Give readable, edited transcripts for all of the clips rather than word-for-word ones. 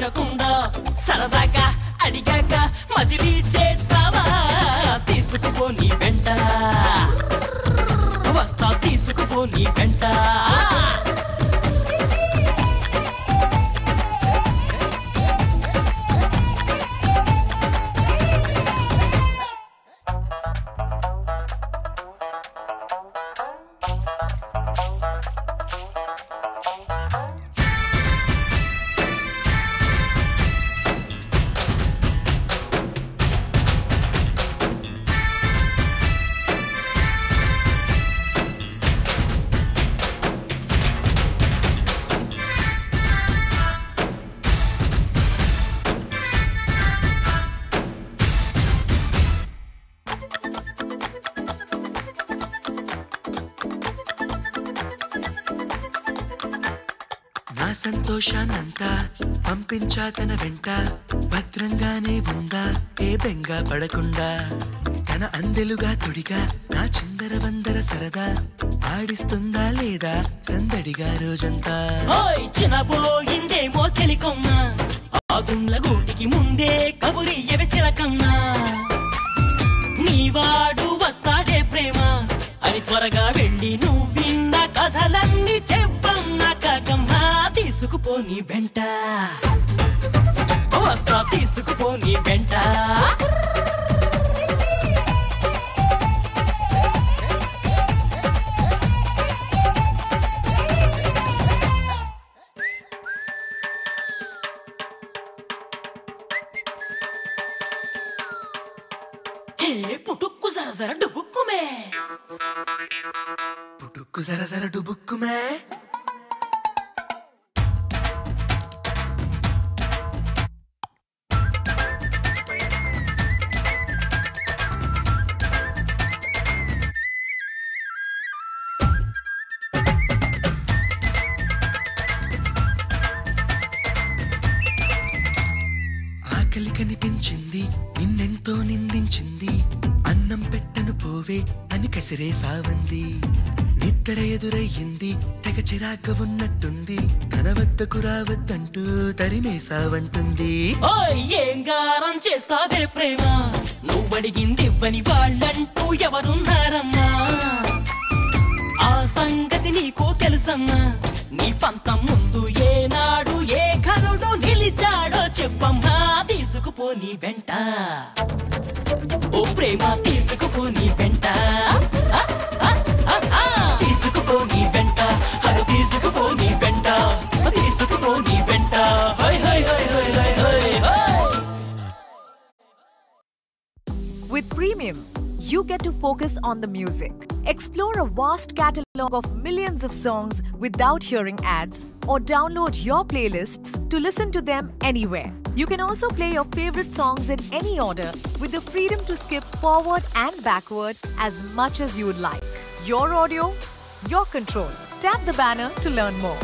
అడగకుండా సరదాగా అడిగాక మజిలీ చేస్తావా తీసుకుపో నీ వెంట వస్తా తీసుకుపో నీ వెంట సంతోషాన్నంతా పంపించా తన వెంట భద్రంగానే ఉందా ఏ బెంగ పడకుండా తన అందెలుగా తొడిగా నా చిందర వందర సరదా ఆడిస్తుందా లేదా సందడిగా రోజంతా చిన్నపోయిందేమో చెలికొమ్మ ఆ గుండ్ల గూటికి ముందే కబురియవే చిలకమ్మా నీవాడు వస్తాడే ప్రేమ అని త్వరగా వెళ్ళి నువ్వు విన్న కథలన్నీ చెప్పమ్మా కాకమ్మా తీసుకుపో నీ వెంట వస్తా తీసుకుపో నీ వెంట పుట్టుక్కు జర డుబుక్కుమే పుట్టుక్కు జర డుబుక్కుమే ఆకలి కనిపించింది నిన్నెంతో నిందించింది అన్నం పెట్టను పోవే అని కసిరే సావంది నిద్ర ఎదురయ్యింది తెగ చిరాక ఉన్నట్టుంది తన వద్దకు రావద్దంటూ తరిమేసావంటుంది ఏం గారం చేస్తావే ప్రేమ నువ్వడిగింది ఇవ్వని వాళ్ళంటూ ఎవరున్నారమ్మా ఆ సంగతి నీకు తెలుసమ్మా నీ పంతం ముందు ఏనాడు ఏ ఘనుడు నిలిచాడో చెప్పమ్మా తీసుకుపో నీ వెంట ఓ ప్రేమ తీసుకుపో నీ వెంట తీసుకుపో నీ వెంట హరి తీసుకుపో నీ వెంట తీసుకుపో నీ వెంట high high high high high high high. With Premium, you get to focus on the music. Explore a vast catalog of millions of songs without hearing ads, or download your playlists to listen to them anywhere. You can also play your favorite songs in any order with the freedom to skip forward and backward as much as you would like. Your audio, your control. Tap the banner to learn more.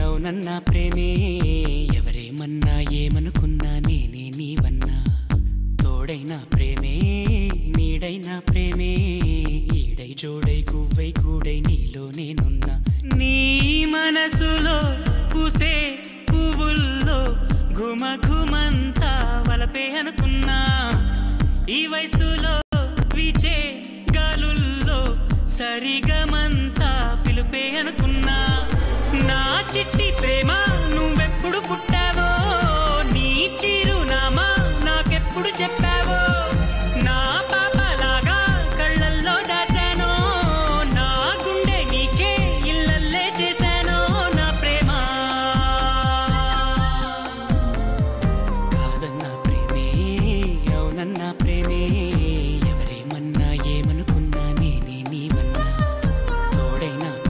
అవునన్నా ప్రేమే ఎవరేమన్నా ఏమనుకున్నా నేనే నీవన్నా తోడైనా ప్రేమే నీడైనా ప్రేమే ఈడై జోడై గువ్వై కూడై నీలో నేనున్నా నీ మనసులో పూసే పువ్వుల్లో ఘుమ ఘుమంతా వలపే అనుకున్నా ఈ వయసులో వీచే గాలుల్లో సరిగమంతా పిలుపే అనుకున్నా నా చిట్టి